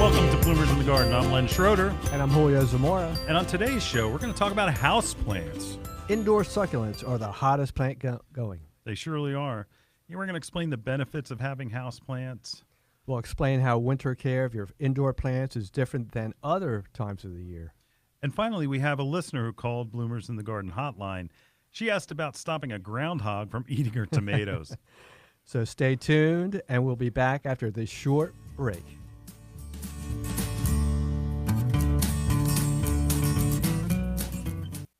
Welcome to Bloomers in the Garden. I'm Len Schroeder. And I'm Julio Zamora. And on today's show, we're going to talk about houseplants. Indoor succulents are the hottest plant going. They surely are. We're going to explain the benefits of having houseplants. We'll explain how winter care of your indoor plants is different than other times of the year. And finally, we have a listener who called Bloomers in the Garden hotline. She asked about stopping a groundhog from eating her tomatoes. So stay tuned, and we'll be back after this short break.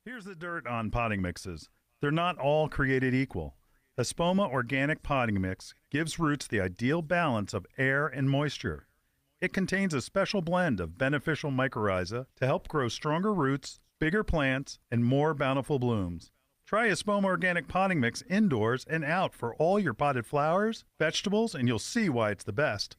Here's the dirt on potting mixes. They're not all created equal. Espoma Organic Potting Mix gives roots the ideal balance of air and moisture. It contains a special blend of beneficial mycorrhiza to help grow stronger roots, bigger plants, and more bountiful blooms. Try Espoma Organic Potting Mix indoors and out for all your potted flowers, vegetables, and you'll see why it's the best.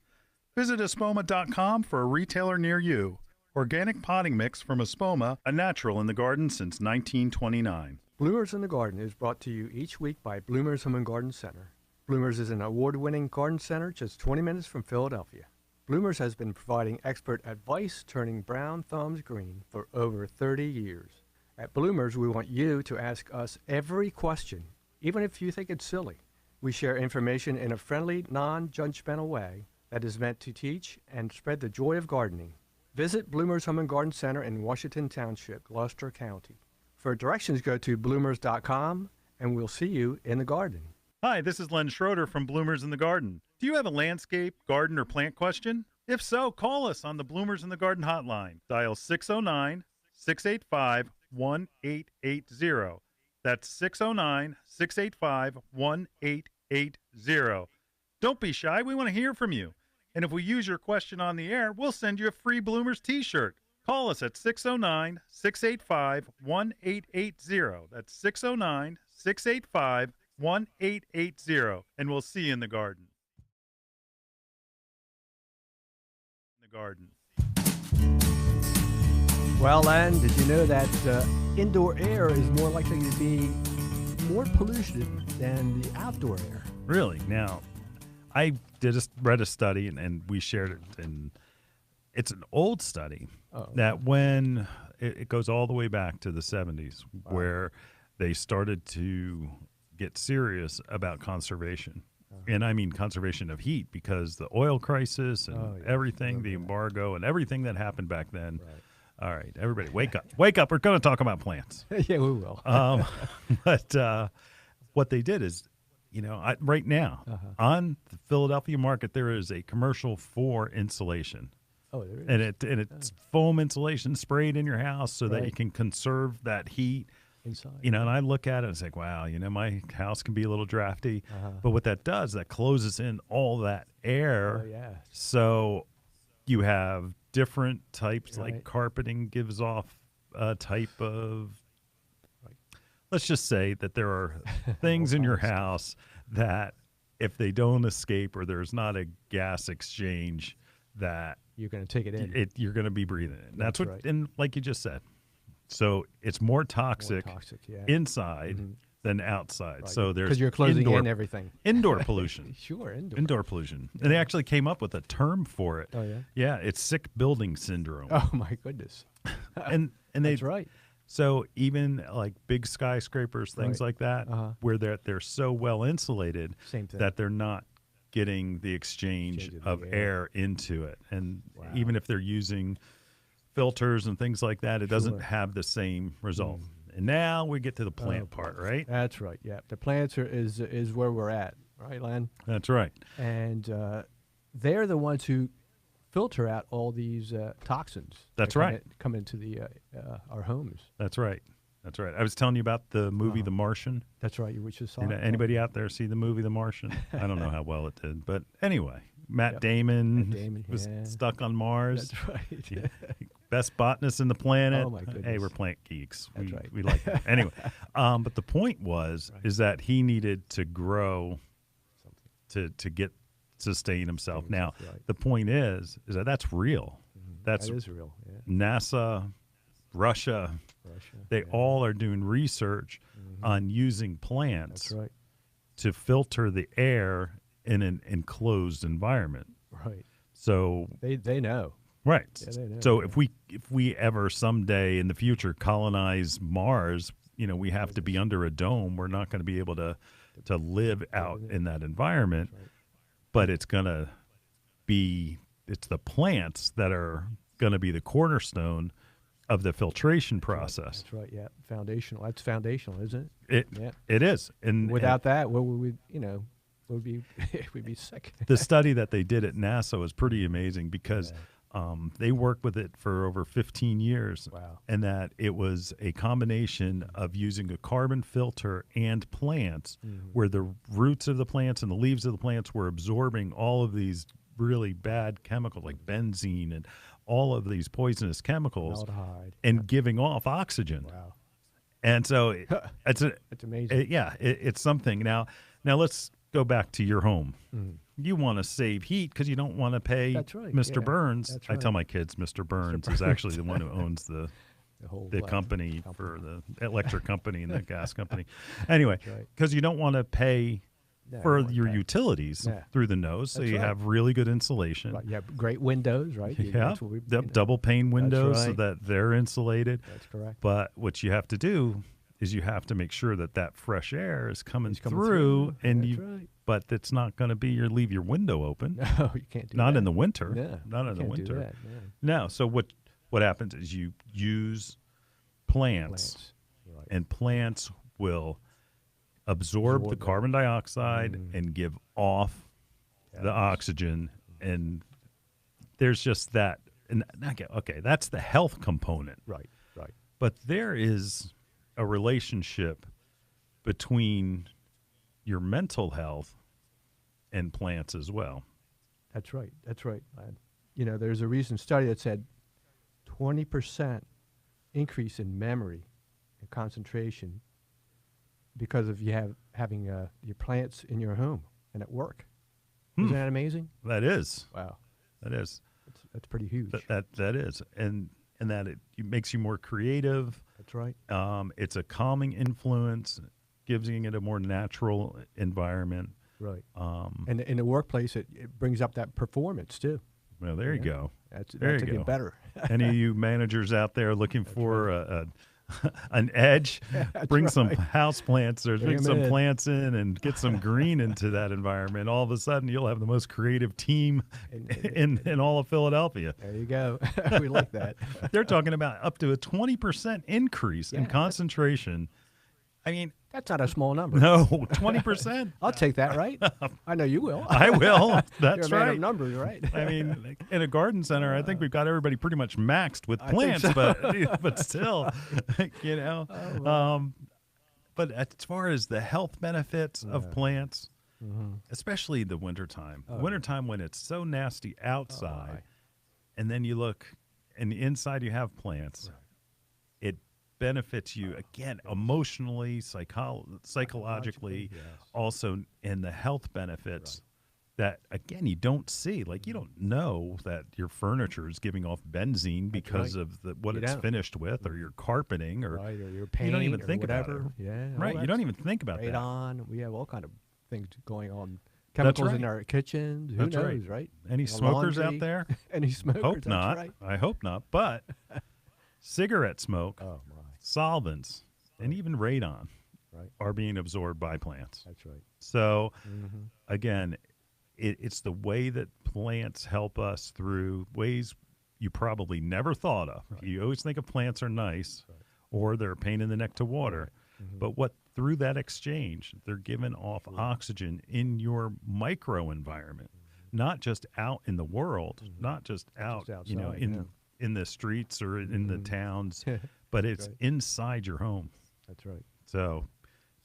Visit espoma.com for a retailer near you. Organic potting mix from Espoma, a natural in the garden since 1929. Bloomers in the Garden is brought to you each week by Bloomers Home and Garden Center. Bloomers is an award-winning garden center just 20 minutes from Philadelphia. Bloomers has been providing expert advice turning brown thumbs green for over 30 years. At Bloomers, we want you to ask us every question, even if you think it's silly. We share information in a friendly, non-judgmental way that is meant to teach and spread the joy of gardening. Visit Bloomers Home and Garden Center in Washington Township, Gloucester County. For directions, go to bloomers.com, and we'll see you in the garden. Hi, this is Len Schroeder from Bloomers in the Garden. Do you have a landscape, garden, or plant question? If so, call us on the Bloomers in the Garden hotline. Dial 609-685-1880. That's 609-685-1880. Don't be shy. We want to hear from you. And if we use your question on the air, we'll send you a free Bloomers t-shirt. Call us at 609-685-1880. That's 609-685-1880. And we'll see you in the garden. Well, Len, did you know that indoor air is more likely to be more polluted than the outdoor air? Really? Now, I read a study, and we shared it, and it's an old study that when it goes all the way back to the 70s, where they started to get serious about conservation. And I mean conservation of heat, because the oil crisis and everything, the embargo and everything that happened back then. Right. All right, everybody, wake up. Wake up. We're going to talk about plants. Yeah, we will. But what they did is, right now on the Philadelphia market, there is a commercial for insulation. Oh, there is. And it's foam insulation sprayed in your house so that you can conserve that heat. Inside. And I look at it and it's like, wow, my house can be a little drafty. But what that does, that closes in all that air. Oh, yeah. So you have different types, like carpeting gives off a type of, let's just say that there are things in your house that if they don't escape or there's not a gas exchange, that you're going to take it in. You're going to be breathing it. That's what, right. and like you just said, so it's more toxic, inside than outside. Right. So there's because you're closing in everything. Indoor pollution. Sure, indoor pollution. And they actually came up with a term for it. Oh yeah. Yeah, it's sick building syndrome. Oh my goodness. and that's right. So even like big skyscrapers, things like that, where they're so well insulated that they're not getting the exchange of air into it. And even if they're using filters and things like that, it doesn't have the same result. And now we get to the plant part, right? That's right. Yeah, the plants is where we're at, right, Len? That's right. And they're the ones who filter out all these toxins. That's right. Come into the our homes. That's right. That's right. I was telling you about the movie The Martian. That's right. You just saw it. Anybody out there see the movie The Martian? I don't know how well it did, but anyway, Matt Damon was stuck on Mars. That's right. Best botanist in the planet. Oh my goodness. Hey, we're plant geeks. That's right. We like that. Anyway, but the point is that he needed to grow to sustain himself. Now, the point is that that's real. That is real. Yeah. NASA, Russia, they all are doing research on using plants to filter the air in an enclosed environment. Right. So they know. Right. Yeah, they know, So yeah. if we ever someday in the future colonize Mars, we have to be under a dome. We're not going to be able to live out in that environment, That's right. but it's the plants that are going to be the cornerstone of the filtration process. That's right. Yeah, foundational. That's foundational, isn't it? It Yeah. it is. And Without that, what would we? Would be we'd be sick. the study that they did at NASA was pretty amazing because they worked with it for over 15 years. Wow. And that it was a combination of using a carbon filter and plants where the roots of the plants and the leaves of the plants were absorbing all of these really bad chemicals like benzene and all of these poisonous chemicals Formaldehyde. and giving off oxygen. Wow. And so it's amazing. it's something. Now let's go back to your home. Mhm. You want to save heat because you don't want to pay That's right, Mr. yeah, Because that's I tell right. my kids Mr. Burns is actually the one who owns the whole company for the electric company and the gas company. Anyway, That's right. because you don't want to pay No, for you don't your wanna pay. utilities Yeah. through the nose, so That's you right. have really good insulation. Right, you have great windows, right? Yeah, That's what we, double pane windows so right. that they're insulated. That's correct. But what you have to do is you have to make sure that fresh air is coming, It's coming through, and That's you. right. But it's not going to be leave your window open. No, you can't do Not that. in the winter. Yeah, Not you in the can't do winter. that, no. No. So what happens is you use plants. Plants. Right. And plants will absorb the Absorb that. carbon dioxide and give off the Yes. oxygen. And there's just that. And okay, that's the health component. Right. Right. But there is a relationship between your mental health and plants as well. That's right. That's right. There's a recent study that said 20% increase in memory and concentration because of having your plants in your home and at work. Isn't that amazing? That is. Wow. That is. That's pretty huge. That is. And that it makes you more creative. That's right. It's a calming influence, giving it a more natural environment. Right. And in the workplace, it brings up that performance too. Well, there you go. That's There to you get go. better. Any of you managers out there looking for an edge, bring some houseplants or bring some plants in and get some green into that environment. All of a sudden, you'll have the most creative team in all of Philadelphia. There you go. We like that. They're talking about up to a 20% increase in concentration. I mean, That's not a small number. no, 20%. I'll take that, right? I know you will. I will. You're That's a man right. of numbers, right? I mean, in a garden center, I think we've got everybody pretty much maxed with I think plants, so. but still, But as far as the health benefits of plants, especially the wintertime, wintertime when it's so nasty outside, and then you look, and inside you have plants, it benefits you again emotionally, psychologically, yes. also in the health benefits that again you don't see. Like you don't know that your furniture is giving off benzene because right. of what You it's don't. finished with, or your carpeting, or Right, or your you paint, don't even or think whatever. about it. Yeah, Right, you don't even think about that. radon. We have all kind of things going on. Chemicals in right. our kitchens. Who That's knows, right. right? Any Our smokers out laundry. there? Any smokers? Hope That's not. Right. I hope not. But cigarette smoke, Oh my. solvents, and even radon Right. are being absorbed by plants. That's right. So, again, it's the way that plants help us through ways you probably never thought of. You always think of plants are nice or they're a pain in the neck to water. But what through that exchange, they're giving off oxygen in your micro environment, not just out in the world, not just out, just in outside, in the streets or in the towns, but it's right. inside your home. That's right. So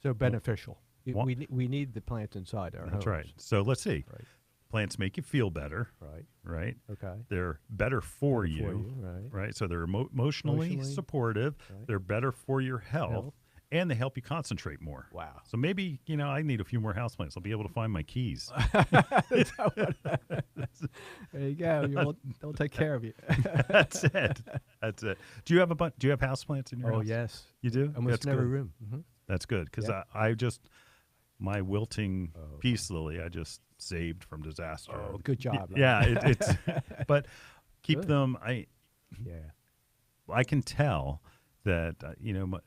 So beneficial. Wha- We need the plants inside our that's homes. right. So let's see. Right. Plants make you feel better, Right. right? Okay. They're better for For you, you, right. right? So they're emotionally Emotionally, supportive. right. They're better for your health, Health. and they help you concentrate more. Wow. So maybe, I need a few more houseplants. I'll be able to find my keys. There you go. They'll take care of you. That's it. That's it. Do you have do you have houseplants in your house? Oh yes. You do? Almost That's in every good. room. That's good because Yeah. I just my wilting peace lily I just saved from disaster. Oh, good job. Yeah, it's but keep Good. them. Yeah. I can tell that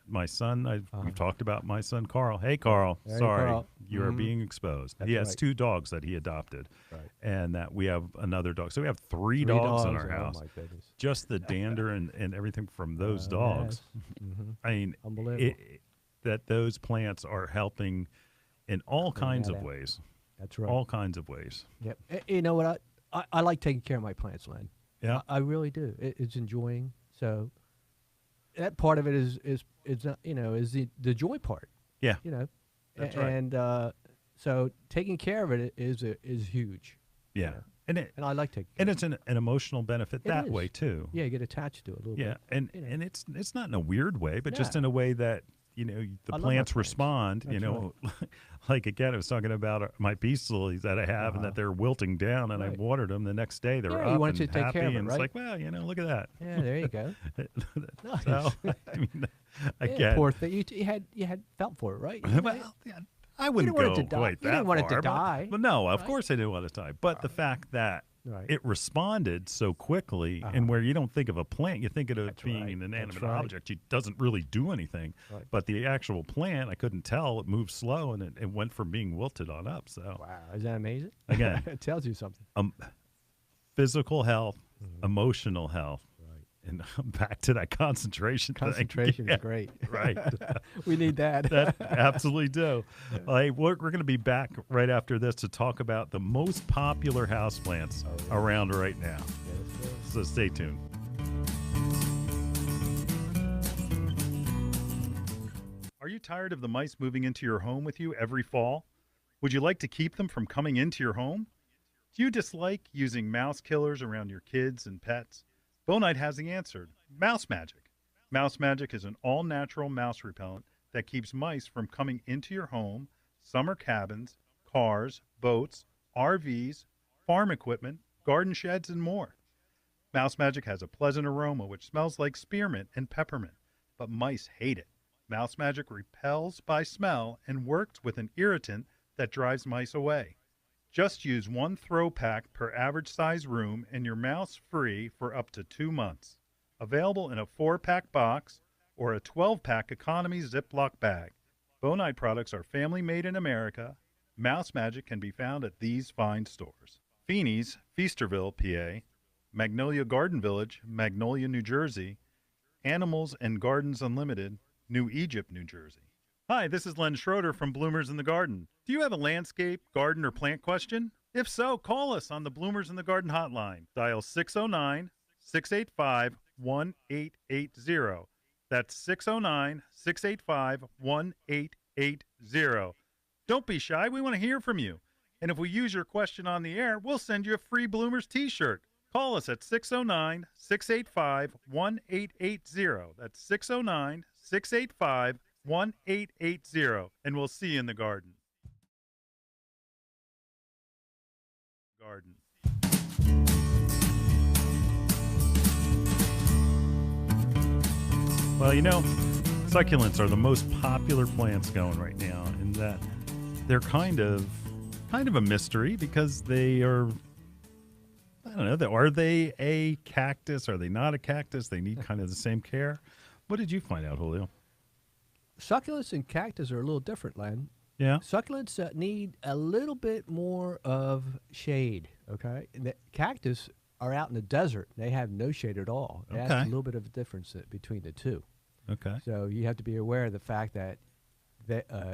my son. We've talked about my son Carl. Hey Carl, Hey, sorry, Carl. you are being exposed. That's he has right. 2 dogs that he adopted, Right. and that we have another dog. So we have 3 Three dogs in dogs. our house. Oh my goodness. Just the dander and everything from those dogs. Yes. I mean, Unbelievable. that those plants are helping in all Bring kinds that of out. ways. That's right. All kinds of ways. Yep. You know what? I like taking care of my plants, Len. Yeah. I really do. It's enjoying. So that part of it is the joy part. Yeah. That's right. And so taking care of it is huge. Yeah. And I like taking care. and it's an emotional benefit It that is. way too. Yeah, you get attached to it a little Yeah. bit. And it's not in a weird way, but just No. in a way that the I love my plants plants. respond. That's Like again, I was talking about my peace lilies that I have, and that they're wilting down, and I Right. watered them. The next day, they were Yeah, you up wanted and to take happy, care of it, and right? it's like, well, look at that. Yeah, there you go. Nice. So I mean, Yeah, again, poor thing. You had felt for it, right? well, yeah, I wouldn't want it go to die. quite You that didn't want it to far, die, But no, of right? course I didn't want it to die. But the fact that Right. it responded so quickly, and where you don't think of a plant, you think of it That's being right. an That's inanimate right. object. It doesn't really do anything. Right. But the actual plant, I couldn't tell. It moved slow, and it went from being wilted on up. So Wow, is that amazing? Again. It tells you something. physical health, emotional health, Right. and back to that concentration thing. Concentration Yeah, is great. right. We need that. That absolutely do. Hey, we're going to be back right after this to talk about the most popular houseplants around right now. Yes, sir. So stay tuned. Are you tired of the mice moving into your home with you every fall? Would you like to keep them from coming into your home? Do you dislike using mouse killers around your kids and pets? Bonite has the answer. Mouse Magic. Mouse Magic is an all-natural mouse repellent that keeps mice from coming into your home, summer cabins, cars, boats, RVs, farm equipment, garden sheds, and more. Mouse Magic has a pleasant aroma which smells like spearmint and peppermint, but mice hate it. Mouse Magic repels by smell and works with an irritant that drives mice away. Just use 1 throw pack per average size room and you're mouse free for up to 2 months. Available in a 4-pack box or a 12-pack economy Ziploc bag. Bonite products are family made in America. Mouse Magic can be found at these fine stores: Feeney's, Feasterville, PA; Magnolia Garden Village, Magnolia, New Jersey; Animals and Gardens Unlimited, New Egypt, New Jersey. Hi, this is Len Schroeder from Bloomers in the Garden. Do you have a landscape, garden, or plant question? If so, call us on the Bloomers in the Garden hotline. Dial 609-685-1880. That's 609-685-1880. Don't be shy. We want to hear from you. And if we use your question on the air, we'll send you a free Bloomers t-shirt. Call us at 609-685-1880. That's 609-685-1880. And we'll see you in the garden. Well, succulents are the most popular plants going right now, in that they're kind of a mystery because they are, I don't know, are they a cactus? Are they not a cactus? They need kind of the same care. What did you find out, Julio? Succulents and cactus are a little different, Len. Yeah. Succulents need a little bit more of shade, okay? And the cactus are out in the desert. They have no shade at all. That's Okay. a little bit of a difference between the two. Okay. So you have to be aware of the fact that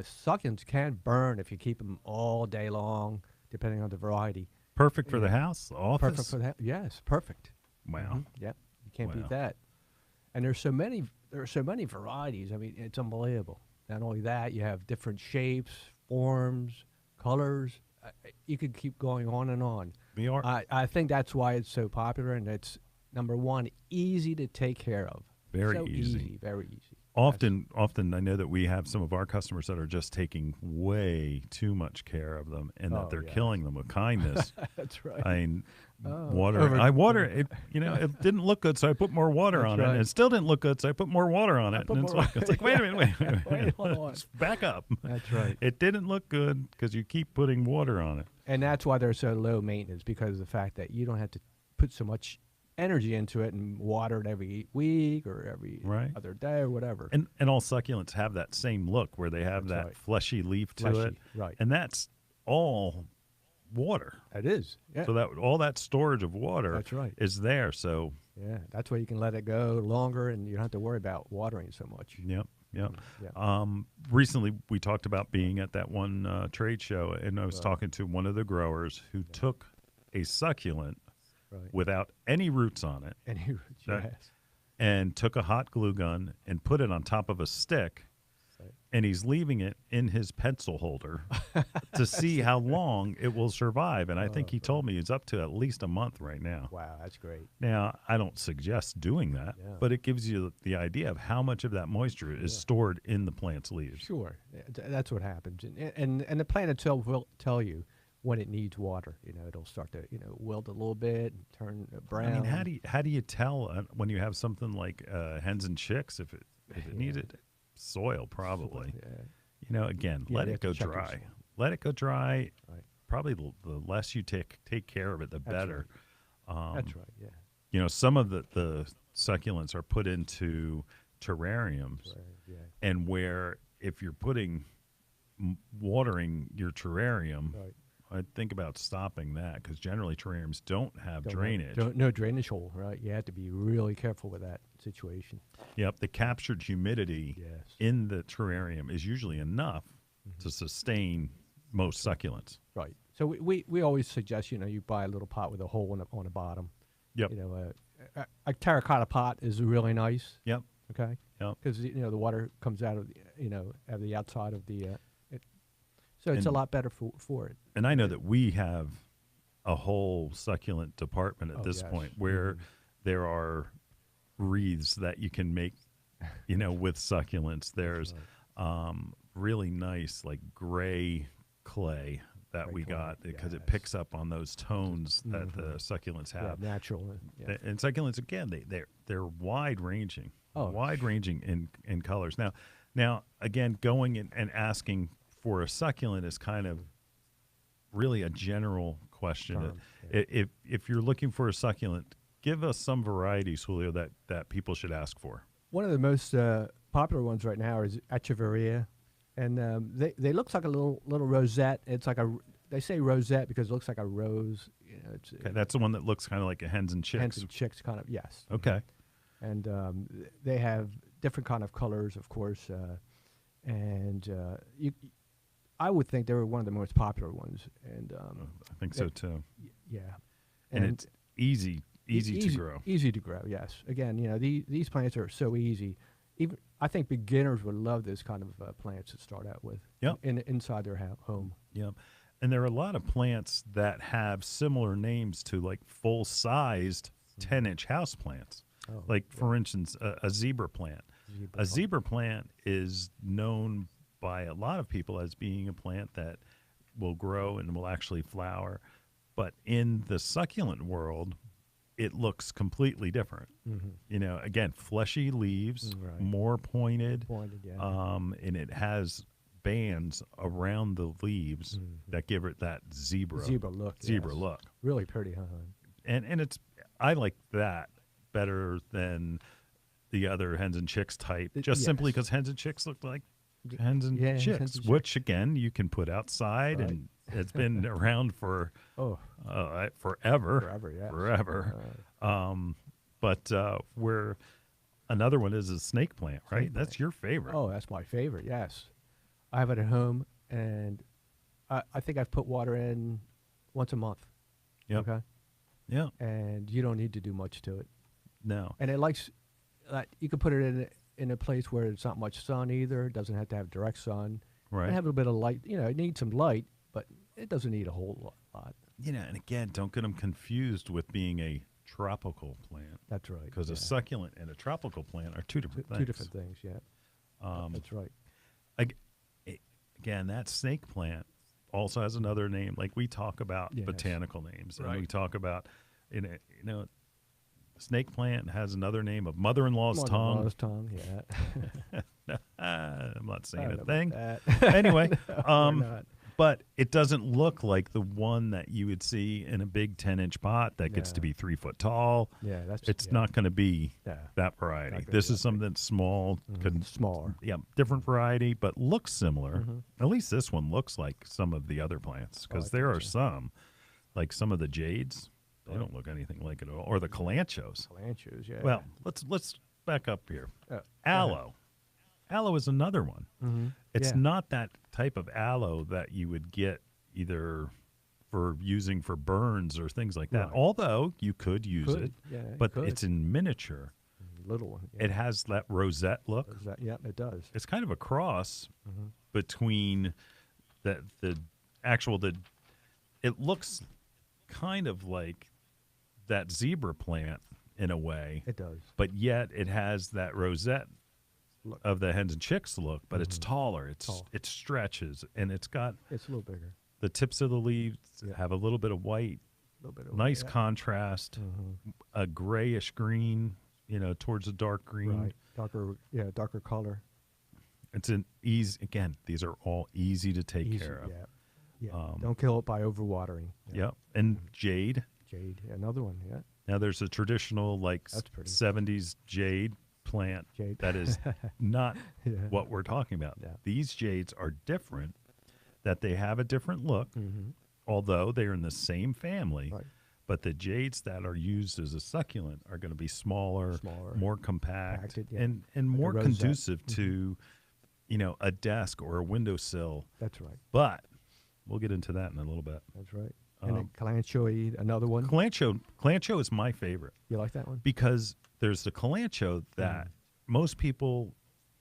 succulents can burn if you keep them all day long, depending on the variety. Perfect for the house, office. Perfect for that. Yes, perfect. Wow. Yep, you can't Wow. beat that. And there are so many varieties. I mean, it's unbelievable. Not only that, you have different shapes, forms, colors. You could keep going on and on. We are I think that's why it's so popular, and it's number one, easy to take care of. very So easy. very easy. Often, I know that we have some of our customers that are just taking way too much care of them, and that Oh, they're yeah. killing them with kindness. That's right. I mean, Oh, water. over- I water it. It didn't look good, so I put more water That's on it. right. And it still didn't look good, so I put more water on it. put And it's more like, wait a minute, wait a minute. Wait, hold on. Let's back up. That's right. It didn't look good because you keep putting water on it. And that's why they're so low maintenance, because of the fact that you don't have to put so much energy into it and water it every week or every Right. other day or whatever. And all succulents have that same look where they have That's that right. fleshy leaf to Fleshy, it. right. And that's all water. It is. Yeah. So that all that storage of water That's right. is there. So Yeah. That's why you can let it go longer and you don't have to worry about watering so much. yep. Yep. Yeah. Recently, we talked about being at that one trade show, and I was Right. talking to one of the growers who took a succulent Right. without any roots on it And you, That- yes. and took a hot glue gun and put it on top of a stick, Right. and he's leaving it in his pencil holder to see how long it will survive. And I think he told me it's up to at least a month right now. Wow, that's great. Now, I don't suggest doing that, Yeah. but it gives you the idea of how much of that moisture is Yeah. stored in the plant's leaves. Sure, that's what happens, and the plant itself will tell you when it needs water. It'll start to wilt a little bit, and turn brown. I mean, how do you tell when you have something like hens and chicks if it needs it? Soil, probably. Yeah. Again, Yeah, let you it have to go check your dry. soil. Let it go dry. Right. Probably the less you take care of it, the That's better. That's right. Yeah. Some of the succulents are put into terrariums, Right, yeah. and where if you're watering your terrarium, Right. I'd think about stopping that because generally terrariums don't have Don't have- drainage. no drainage hole. Right. You have to be really careful with that situation. Yep, the captured humidity Yes. in the terrarium is usually enough to sustain most succulents. Right. So we always suggest you buy a little pot with a hole on the bottom. Yep. A terracotta pot is really nice. Yep. Okay. Yep. Because the water comes out of of the outside of the so it's a And- lot better for it. And I know that we have a whole succulent department at Oh, this yes. point where there are wreaths that you can make, with succulents. There's really nice like gray clay that Gray we clay, got because it yes. picks up on those tones that the succulents Yeah, have. natural. Yeah. And succulents again, they're wide ranging, Oh, wide ranging in colors. Now again, going and asking for a succulent is kind of really a general question. Term, yeah. If you're looking for a succulent, give us some varieties, Julio, that people should ask for. One of the most popular ones right now is Echeveria, and they looks like a little rosette. It's like they say rosette because it looks like a rose. It's Okay, that's the one that looks kind of like a hens and chicks. hens and chicks kind of, yes. Okay. And they have different kind of colors, of course, and I would think they were one of the most popular ones. And I think so too. yeah, And it's easy to grow. Easy to grow, yes. Again, these plants are so easy. Even I think beginners would love this kind of plants to start out with. Yep. Inside their home. Yep. And there are a lot of plants that have similar names to like full-sized 10-inch houseplants. Oh, Like, for instance, a zebra plant. A zebra plant is known by a lot of people as being a plant that will grow and will actually flower. But in the succulent world, it looks completely different. Again, fleshy leaves, Right. more pointed, Pointed, yeah. and it has bands around the leaves that give it that zebra look. zebra yes. look. Really pretty, huh? And I like that better than the other hens and chicks type, just simply yes. because hens and chicks look like hens and Yeah, chicks, hens and which again you can put outside, Right. and it's been around for Oh, forever. forever, yes. Forever. But where another one is a snake plant, right? Snake That's your favorite. Oh, that's my favorite. Yes, I have it at home, and I think I've put water in once a month. Yep. Okay, Yeah. and you don't need to do much to it, No. and it likes. You can put it in a place where it's not much sun either. It doesn't have to have direct sun. Right. And have a bit of light. It needs some light, but it doesn't need a whole lot. And again, don't get them confused with being a tropical plant, That's right. because a succulent and a tropical plant are two different things. Two different things. Yeah. That's right. Again, that snake plant also has another name. Like we talk about Yes. botanical names, and Right. we talk about, snake plant has another name of mother-in-law's tongue. Mother-in-law's tongue. Yeah. I'm not saying I a don't know thing. about that. Anyway, No, we're not. but it doesn't look like the one that you would see in a big 10-inch pot that gets to be 3 foot tall. Yeah, it's not going to be that variety. This is something that's small, smaller. Yeah, different variety, but looks similar. At least this one looks like some of the other plants, because there are some, like some of the jades. They don't look anything like it at all, or the calanchos. Calanchos, yeah. Well, let's back up here. Aloe. Aloe is another one. It's not that type of aloe that you would get either for using for burns or things like that. Although you could use it, but it's in miniature. Little one. It has that rosette look. Yeah, it does. It's kind of a cross between the actual it looks kind of like that zebra plant in a way. It does. But yet it has that rosette look of the hens and chicks look, but it's taller. It stretches, and it's a little bigger. The tips of the leaves have a little bit of white, nice contrast, a grayish green, towards a dark green. Right. Darker color. It's an easy, again, these are all easy to take care of. Yeah. Don't kill it by overwatering. Yep. And jade. Jade, another one, Now there's a traditional 70s jade plant that is not what we're talking about. These jades are different, that they have a different look, although they're in the same family. Right. But the jades that are used as a succulent are going to be smaller, more compact, and more conducive to, a desk or a windowsill. That's right. But we'll get into that in a little bit. That's right. And then calanchoe, another one. Calancho is my favorite. You like that one? Because there's the calancho that most people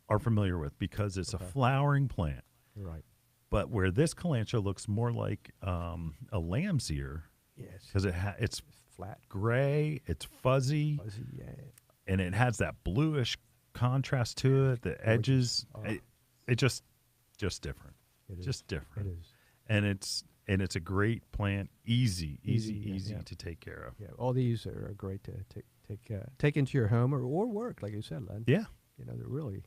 are familiar with because it's a flowering plant. Right. But where this calancho looks more like a lamb's ear, because it's flat, gray, it's fuzzy, and it has that bluish contrast to it. The edges, it just different. Just different. It is, and it's a great plant, easy to take care of. Yeah, all these are great to take into your home or work, like you said, Len. Yeah, they're really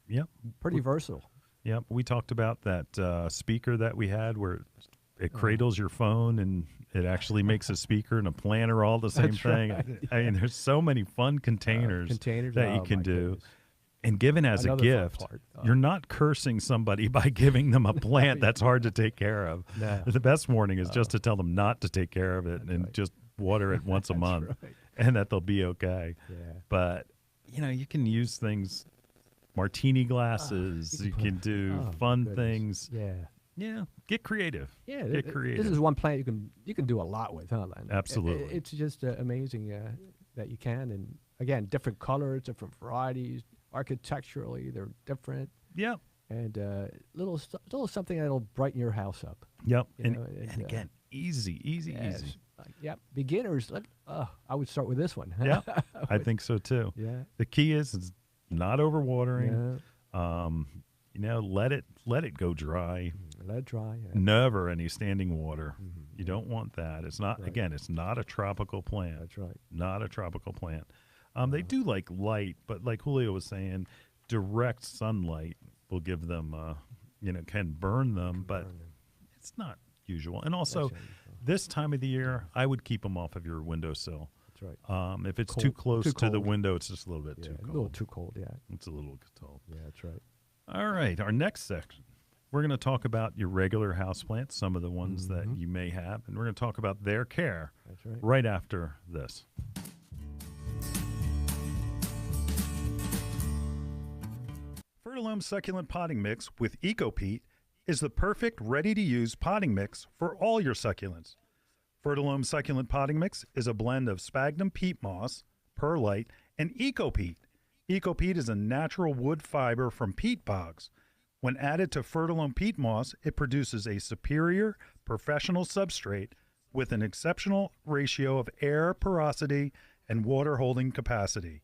We pretty versatile. Yep, we talked about that speaker that we had where it cradles your phone and it actually makes a speaker and a planter all the same thing. Right. I mean, there's so many fun containers that you can do. Goodness. And given as Another a gift, you're not cursing somebody by giving them a plant that's hard to take care of. No. The best warning is just to tell them not to take care of it and just water it once a month, and that they'll be okay. Yeah. But, you can use things, martini glasses, you can do fun things. Yeah, get creative. Yeah, get creative. This is one plant you can do a lot with, huh, Len? Absolutely. It's just amazing that you can. And, again, different colors, different varieties. Architecturally, they're different. Yep. And little something that'll brighten your house up. Yep. And again, easy. Beginners, I would start with this one. Yeah, I think so too. Yeah. The key is not overwatering. Yeah. Let it go dry. Let it dry. Yeah. Never any standing water. You don't want that. It's not, again, it's not a tropical plant. That's right. Not a tropical plant. They do like light, but like Julio was saying, direct sunlight will give them, can burn them, but it's not usual. And also, this time of the year, I would keep them off of your windowsill. That's right. If it's too close to the window, it's just a little bit too cold. A little too cold, yeah. It's a little cold. Yeah, that's right. All right, our next section, we're going to talk about your regular houseplants, some of the ones that you may have, and we're going to talk about their care right after this. Fertilome Succulent Potting Mix with EcoPeat is the perfect ready-to-use potting mix for all your succulents. Fertilome Succulent Potting Mix is a blend of sphagnum peat moss, perlite, and EcoPeat. EcoPeat is a natural wood fiber from peat bogs. When added to Fertilome peat moss, it produces a superior professional substrate with an exceptional ratio of air porosity and water holding capacity.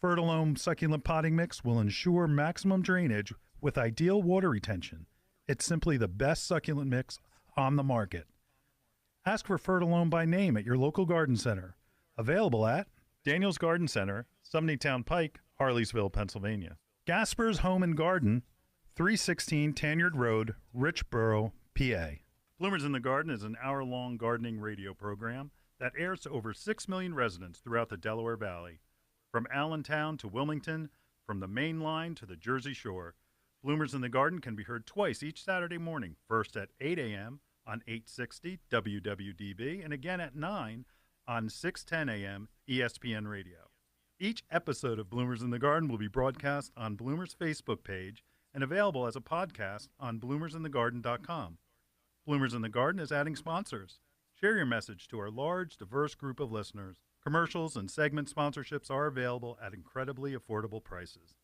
Fertilome Succulent Potting Mix will ensure maximum drainage with ideal water retention. It's simply the best succulent mix on the market. Ask for Fertilome by name at your local garden center. Available at Daniel's Garden Center, Sumneytown Pike, Harleysville, Pennsylvania. Gasper's Home and Garden, 316 Tanyard Road, Richboro, PA. Bloomers in the Garden is an hour-long gardening radio program that airs to over 6 million residents throughout the Delaware Valley. From Allentown to Wilmington, from the Main Line to the Jersey Shore, Bloomers in the Garden can be heard twice each Saturday morning, first at 8 a.m. on 860 WWDB and again at 9 on 610 a.m. ESPN Radio. Each episode of Bloomers in the Garden will be broadcast on Bloomers' Facebook page and available as a podcast on bloomersinthegarden.com. Bloomers in the Garden is adding sponsors. Share your message to our large, diverse group of listeners. Commercials and segment sponsorships are available at incredibly affordable prices.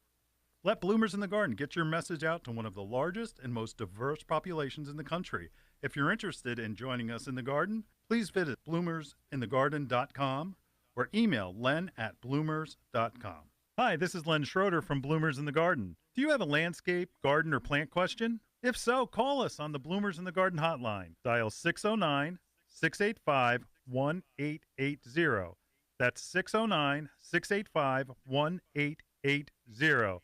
Let Bloomers in the Garden get your message out to one of the largest and most diverse populations in the country. If you're interested in joining us in the garden, please visit bloomersinthegarden.com or email len@bloomers.com. Hi, this is Len Schroeder from Bloomers in the Garden. Do you have a landscape, garden, or plant question? If so, call us on the Bloomers in the Garden hotline. Dial 609-685-1880. That's 609-685-1880.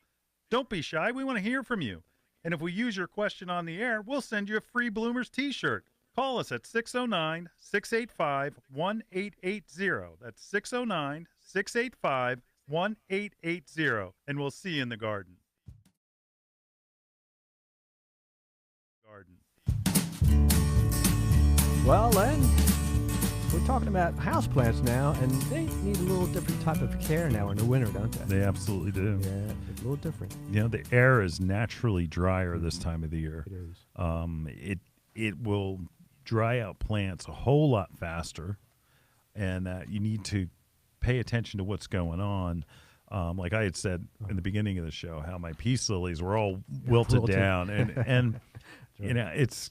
Don't be shy. We want to hear from you. And if we use your question on the air, we'll send you a free Bloomers t-shirt. Call us at 609-685-1880. That's 609-685-1880. And we'll see you in the garden. Well, Len, we're talking about houseplants now, and they need a little different type of care now in the winter, don't they? They absolutely do. Yeah, it's a little different. You know, the air is naturally drier this time of the year. It is. It will dry out plants a whole lot faster, and you need to pay attention to what's going on. Like I had said in the beginning of the show, how my peace lilies were all wilted down, and you know, it's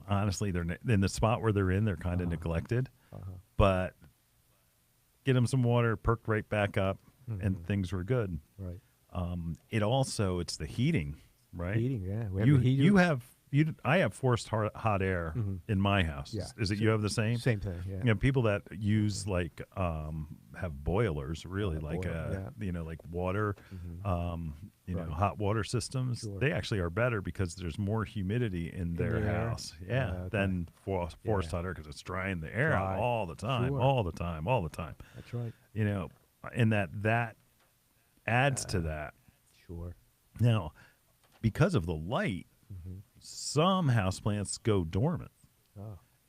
honestly they're in the spot where they're in. They're kind of neglected, but get them some water, perked right back up, and things were good. Right. It's the heating, right? Heating, yeah. I have forced hot air in my house. Yeah. Is it you have the same? Same thing, yeah. You know, people that use like have boilers, really like like water, hot water systems. Sure. They actually are better because there's more humidity in their house, than forced hot air because it's drying the air out all the time, all the time. That's right. You know, and that adds to that. Sure. Now, because of the light. Some houseplants go dormant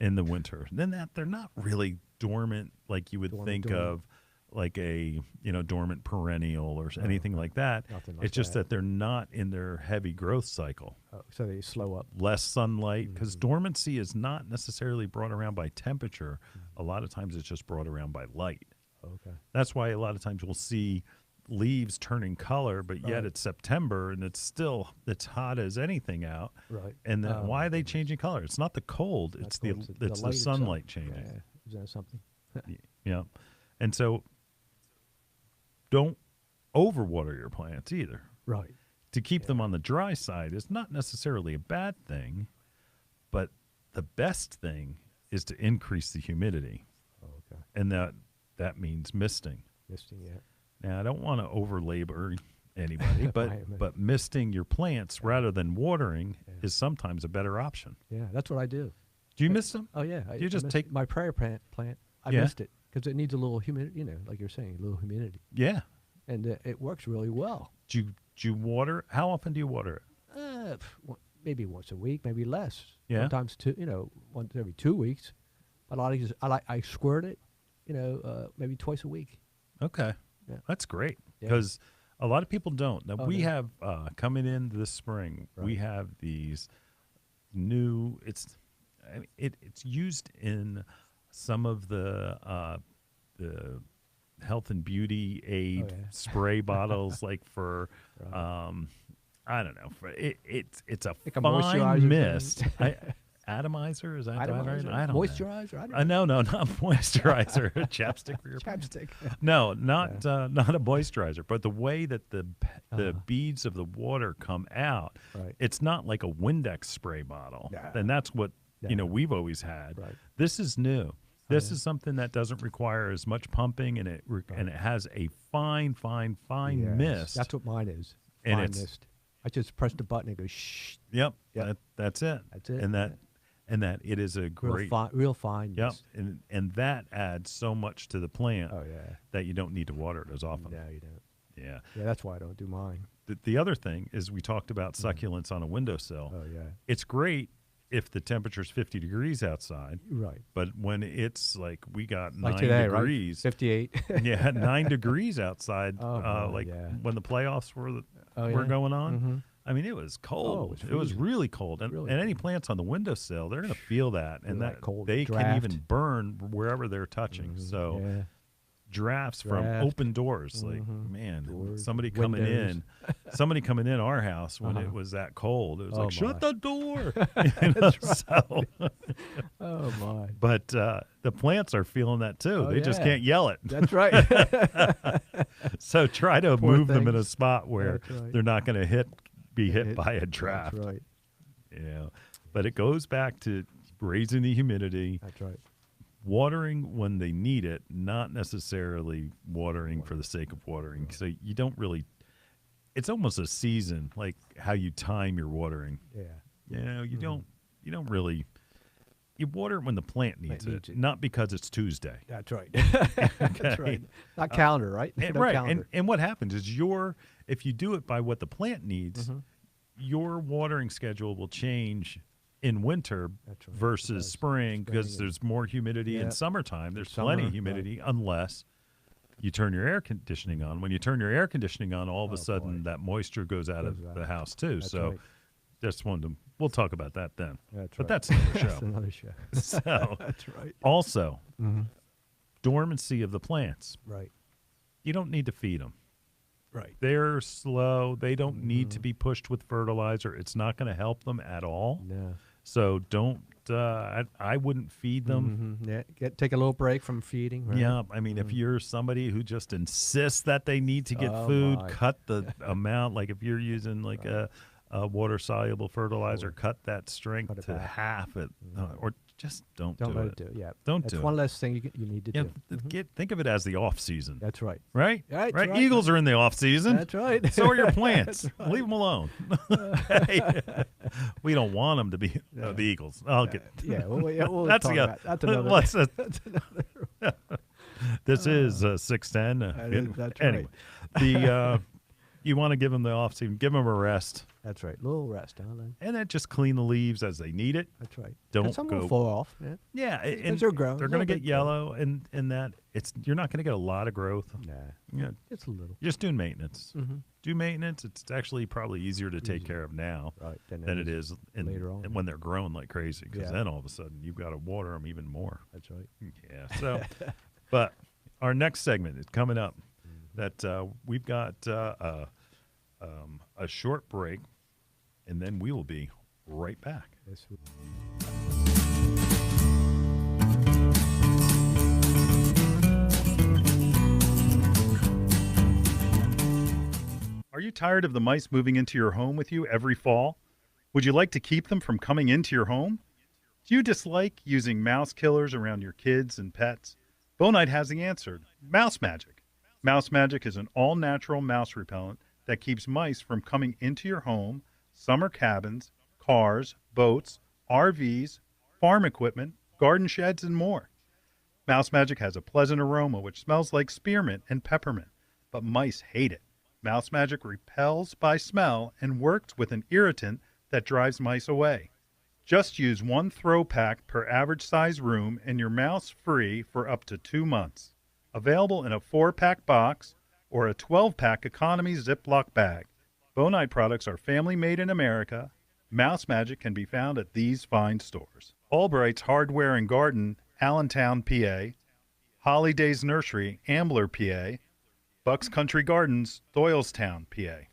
in the winter. Then they're not really dormant like you would think of, like a dormant perennial or anything like that. It's just that they're not in their heavy growth cycle. Oh, so they slow up. Less sunlight, because dormancy is not necessarily brought around by temperature. A lot of times it's just brought around by light. Okay. That's why a lot of times we'll see leaves turning color, but yet it's September and it's hot as anything out. Right. And then why are they changing color? It's not the cold; it's the sunlight changing. Yeah. Is that something? Yeah. And so, don't overwater your plants either. Right. To keep them on the dry side is not necessarily a bad thing, but the best thing is to increase the humidity. Oh, okay. And that means misting. Misting, yeah. Now, I don't want to over-labor anybody, but misting your plants rather than watering is sometimes a better option. Yeah, that's what I do. Do you mist them? Oh, yeah. You just take my prayer plant. I missed it because it needs a little humidity, like you're saying, a little humidity. Yeah. And it works really well. Do you water? How often do you water it? Maybe once a week, maybe less. Yeah. Sometimes once every 2 weeks. But I squirt it, maybe twice a week. Okay. Yeah. That's great because a lot of people don't. Now, we have coming in this spring, we have these new, it's used in some of the health and beauty aid spray bottles, like for, I don't know, it's a like fine mist. Atomizer, is that right? I don't moisturizer? know. No, not moisturizer. Chapstick for your chapstick. No, not a moisturizer. But the way that the beads of the water come out, it's not like a Windex spray bottle. And that's what we've always had. Right. This is new. This is something that doesn't require as much pumping, and it has a fine mist. That's what mine is. And fine mist. I just press the button and go shh. Yep. That's it. That's it. And and that it is a great real fine. Yep, and that adds so much to the plant. Oh yeah. That you don't need to water it as often. No, you don't. Yeah. Yeah, that's why I don't do mine. The other thing is we talked about succulents on a windowsill. Oh yeah. It's great if the temperature's 50 degrees outside. Right. But when it's like we got Like 9 today, degrees. Right? 58. Yeah, 9 degrees outside. Oh, when the playoffs were yeah. going on. Mm-hmm. I mean, it was cold. Oh, it was really cold. And, Really and any plants on the windowsill, they're going to feel that. And that cold they draft. can even burn wherever they're touching. Mm-hmm. So yeah. drafts from open doors. Like, man, Doors, somebody windows. coming in our house when it was that cold. It was like, shut the door. So, oh, my. but the plants are feeling that too. Oh, They just yeah. can't yell it. That's right. So try to Poor move them in a things. spot where That's right. they're not going to be hit by a draft. That's right. Yeah. But it goes back to raising the humidity. That's right. Watering when they need it, not necessarily watering for the sake of watering. So you don't really, it's almost a season, like how you time your watering. Yeah. You know, you don't really, you water it when the plant needs needs it, it. not because it's Tuesday. That's right. That's right. Not calendar, right? And, No right. calendar. And what happens is if you do it by what the plant needs, your watering schedule will change in winter That's right. It versus does. spring because and- there's more humidity in Yeah. summertime. There's Summer, plenty of humidity unless you turn your air conditioning on. When you turn your air conditioning on, all of a sudden boy. that moisture goes out of Goes the out. house too. That's So right. just wanted to, we'll talk about that then. That's But right. that's another That's show. another show. So That's right. also, Mm-hmm. dormancy of the plants. Right. You don't need to feed them. Right. They're slow. They don't need to be pushed with fertilizer. It's not going to help them at all. No. So don't. I wouldn't feed them. Mm-hmm. Yeah. Take a little break from feeding. Right? Yeah, I mean, if you're somebody who just insists that they need to get Oh, food, my. cut the amount. Like if you're using like a water-soluble fertilizer, cut that strength Cut it to back. half it, or just don't Don't do let it. it do it. Yeah. Don't That's do one it. less thing you need to Yeah, do. think of it as the off season, That's right. right? Right, Right. right. Eagles are in the off season. That's right. So are your plants. That's right. Leave them alone. Okay? We don't want them to be the Eagles. I'll get. Yeah. We'll That's talk the about that's another. let's, That's another. this is 610. That's anyway, the you want to give them the off season, give them a rest, That's right. Little rest, huh? Then. and then just clean the leaves as they need it. That's right. Don't and some go- will fall off. Yeah. Yeah, and they're growing. They're A going to little get bit, yellow, and that you're not going to get a lot of growth. Nah. Yeah, It's a little. just doing maintenance. Mm-hmm. Do maintenance. It's actually probably easier to take care of now Right. than it is later on. when they're growing like crazy. Because Yeah. then all of a sudden you've got to water them even more. That's right. Yeah. So, but our next segment is coming up. Mm-hmm. That we've got a short break, and then we will be right back. Yes, Are you tired of the mice moving into your home with you every fall? Would you like to keep them from coming into your home? Do you dislike using mouse killers around your kids and pets? Bonite has the answer. Mouse Magic. Mouse Magic is an all-natural mouse repellent that keeps mice from coming into your home, summer cabins, cars, boats, RVs, farm equipment, garden sheds, and more. Mouse Magic has a pleasant aroma which smells like spearmint and peppermint, but mice hate it. Mouse Magic repels by smell and works with an irritant that drives mice away. Just use one throw pack per average size room and you're mouse free for up to 2 months. Available in a 4-pack box or a 12-pack economy Ziploc bag. Bonite products are family made in America. Mouse Magic can be found at these fine stores: Albright's Hardware and Garden, Allentown, PA; Holidays Nursery, Ambler, PA; Bucks Country Gardens, Doylestown, PA.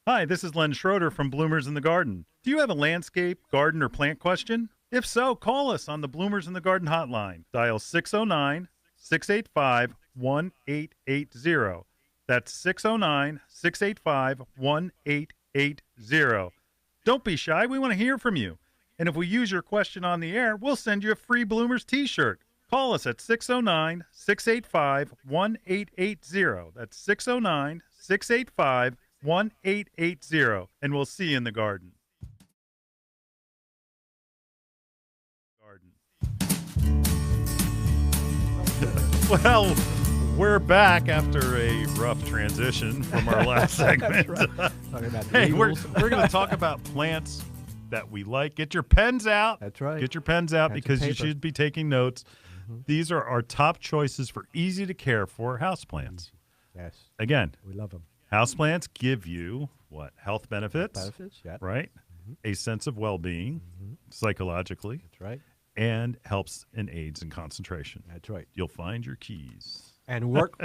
Hi, this is Len Schroeder from Bloomers in the Garden. Do you have a landscape, garden, or plant question? If so, call us on the Bloomers in the Garden hotline. Dial 609-685-1880. That's 609-685-1880. Don't be shy. We want to hear from you. And if we use your question on the air, we'll send you a free Bloomers t-shirt. Call us at 609-685-1880. That's 609-685-1880. And we'll see you in the garden. Well, we're back after a rough transition from our last segment. Talking about Hey, we're Eagles. going to talk about plants that we like. Get your pens out. That's right. Get your pens out Pens and because you paper. should be taking notes. These are our top choices for easy to care for houseplants. Yes, Again, we love them. houseplants give you what? Health benefits, Benefits, yeah. right? A sense of well-being psychologically, That's right. and helps in aids and concentration. That's right. You'll find your keys. And work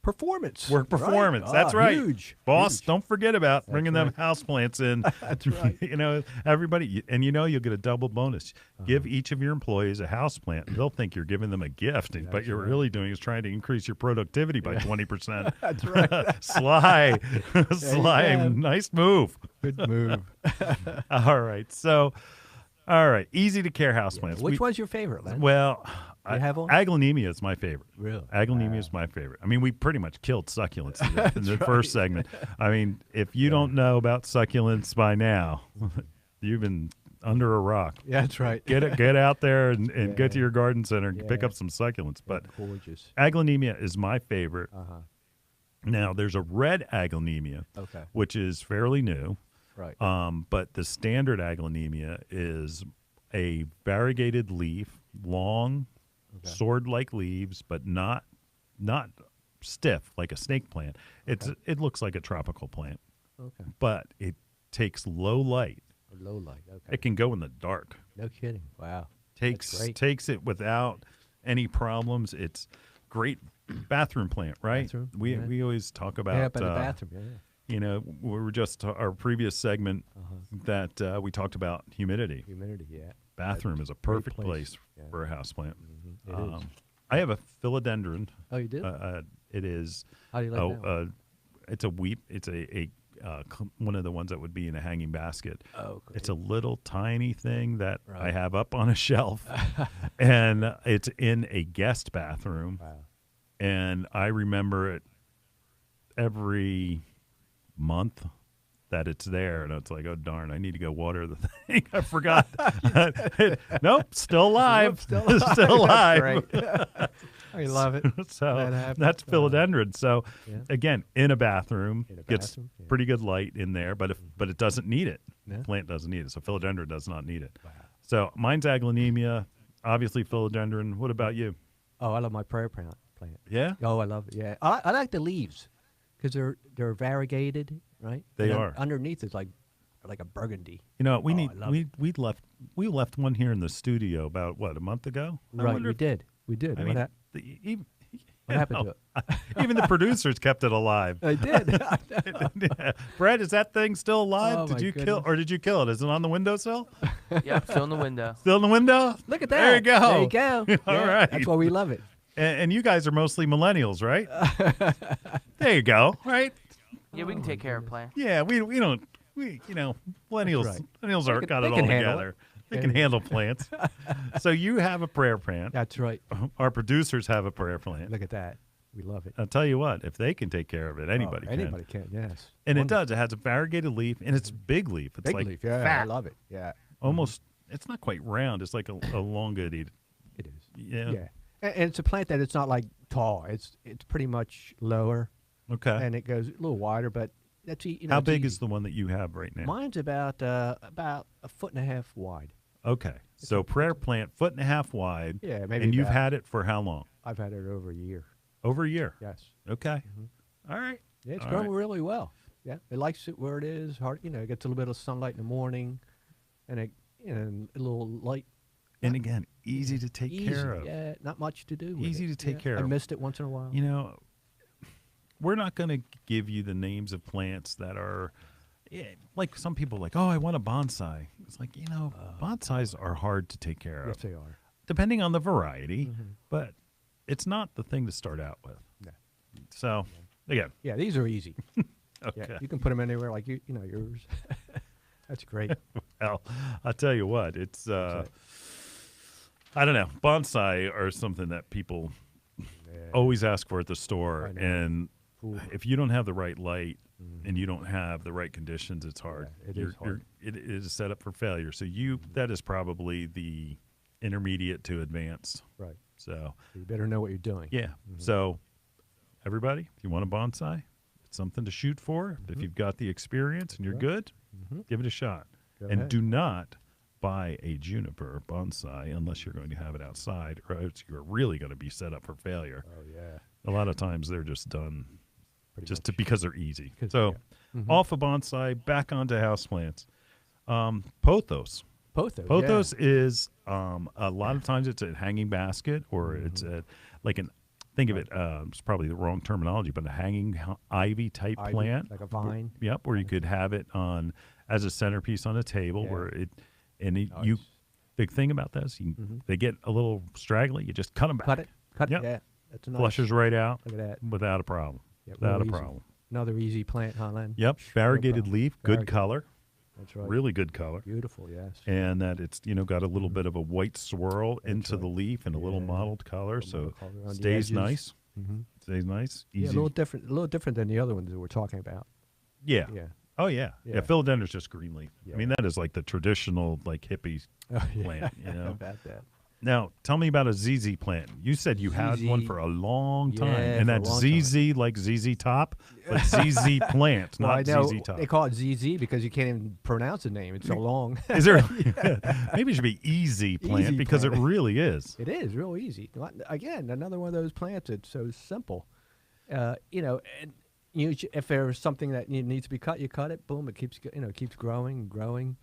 performance. Work performance. Right. That's right. Huge. Boss, Huge. don't forget about bringing them right. houseplants in. That's right. Everybody, and you'll get a double bonus. Give each of your employees a houseplant, and they'll think you're giving them a gift, but That's you're right. really doing is trying to increase your productivity by 20%. That's right. Sly. Sly. go. Nice move. Good move. All right. So, all right. Easy to care houseplants. Which one's your favorite, Len? Well, You have one? aglaonemia is my favorite. Really? Aglaonemia is my favorite. I mean, we pretty much killed succulents in the first segment. I mean, if you don't know about succulents by now, you've been under a rock. Yeah, that's right. Get out there and get to Yeah. your garden center and pick Yeah. up some succulents. But Gorgeous. aglaonemia is my favorite. Uh-huh. Now, there's a red aglaonemia, Okay. which is fairly new. Right. But the standard aglaonemia is a variegated leaf, long, sword-like leaves, but not stiff like a snake plant. It looks like a tropical plant, Okay. but it takes low light. Low light. Okay. It can go in the dark. No kidding. Wow. Takes great. takes it without any problems. It's great bathroom plant, right? Bathroom, We yeah. we always talk about Yeah, up in the bathroom. Yeah. we were just our previous segment that we talked about humidity. Humidity. Yeah. Bathroom is a Great perfect place Yeah. for a houseplant. It is. I have a philodendron. Oh, you do? It is. How do you like that one? It's a weep. It's one of the ones that would be in a hanging basket. Oh, great. It's a little tiny thing that I Right. have up on a shelf, and it's in a guest bathroom. Wow. And I remember it every month that it's there, and it's like, oh darn, I need to go water the thing. I forgot. Nope, still alive. Still alive. Still alive. That's great. I love it. So That happens. that's philodendron. So Yeah. again, in a bathroom, In a gets bathroom, yeah. pretty good light in there, but it doesn't need it. Yeah. Plant doesn't need it. So philodendron does not need it. Wow. So mine's aglaonemia, obviously philodendron. What about you? Oh, I love my prayer plant. Yeah, Oh, I love it. Yeah, I like the leaves because they're variegated, right? They And then are. Underneath it's like a burgundy. we Oh, I love we left one here in the studio about a month ago. I Right, wonder we if- did. We did. I What mean, hap- even, what happened to it? even the producers kept it alive. I did. Brett, is that thing still alive? Oh, did my you kill goodness. or did you kill it? Is it on the windowsill? Yep, still in the window. Still in the window? Look at that. There you go. There you go. All Yeah, right. That's why we love it. And you guys are mostly millennials, right? There you go. Right? Yeah, we can take care of plants. Yeah, we don't millennials right. millennials aren't got they it all can handle together. it. They can handle plants. So you have a prayer plant. That's right. Our producers have a prayer plant. Look at that. We love it. I'll tell you what, if they can take care of it, anybody can. Anybody can. Yes. And it Wonderful. does. It has a variegated leaf, and it's big leaf. It's Big like leaf. Yeah, I fat. love it. Yeah. Almost. It's not quite round. It's like a elongated. It is. Yeah. Yeah. And it's a plant that it's not like tall. It's pretty much lower, Okay. and it goes a little wider. But that's How it's big easy. is the one that you have right now? Mine's about a foot and a half wide. Okay. So prayer plant, 1.5 wide. Yeah, maybe. And you've about- had it for how long? I've had it over a year. Over a year. Yes. Okay. All right. Yeah, it's All grown right. really well. Yeah, it likes it where it is. Hard, it gets a little bit of sunlight in the morning, and a little light. And again, easy to take Easy. care of. Yeah, not much to do. With Easy it. to take Yeah, care I of. missed it once in a while. You know, we're not going to give you the names of plants that are like some people like, oh, I want a bonsai. It's like, bonsais are hard to take care of. Yes, they are. Depending on the variety, but it's not the thing to start out with. No. So, again, Yeah, these are easy. okay. Yeah, you can put them anywhere, like yours. That's great. Well, I'll tell you what, it's, That's I don't know, bonsai are something that people Yeah. always ask for at the store. I know. And Ooh. if you don't have the right light and you don't have the right conditions, it's hard. Yeah, it is hard. It is set up for failure. So that is probably the intermediate to advanced Right. So you better know what you're doing. yeah. So everybody, if you want a bonsai, it's something to shoot for. If you've got the experience and you're good, give it a shot. Go And ahead. do not buy a juniper bonsai unless you're going to have it outside, or else you're really going to be set up for failure. Oh, yeah. A lot of times they're just done because they're easy. 'Cause- So off of bonsai, back onto houseplants. Pothos. Pothos. Pothos is a lot of times it's a hanging basket, or it's like an. Think of it. It's probably the wrong terminology, but a hanging ivy type Ivy, plant, like a vine. Yep, where you could have it on as a centerpiece on a table, Yeah. where you. Nice. The thing about this, they get a little straggly. You just cut them back. Cut it. Yep. Yeah. That's a nice. Flushes right out Look at that. without a problem. Yeah, Without a real easy. problem. Another easy plant, huh, Len? Yep, variegated problem. leaf, good Variegated. color, That's right. really good color. Beautiful, yes. And that it's got a little bit of a white swirl into the leaf and a little Yeah. mottled color, Little so mottled color around the stays edges. nice. Mm-hmm. Stays nice, easy. Yeah, a little different than the other ones that we're talking about. Yeah. Yeah. Oh yeah. Yeah. Yeah. Philodendron's just green leaf. Yeah. I mean, that is like the traditional like hippie Oh, yeah. plant. You know. About that. Now, tell me about a ZZ plant. You said you had one ZZ. for a long time, Yeah, and for a that's long ZZ like ZZ Top, but ZZ plant, Well, I not know ZZ Top. they call it ZZ because you can't even pronounce the name. It's so long. Is there? Maybe it should be Easy Plant Easy because Plant. it really is. It is real easy. Again, another one of those plants that's so simple. And if there's something that needs to be cut, you cut it. Boom, it keeps keeps growing and growing.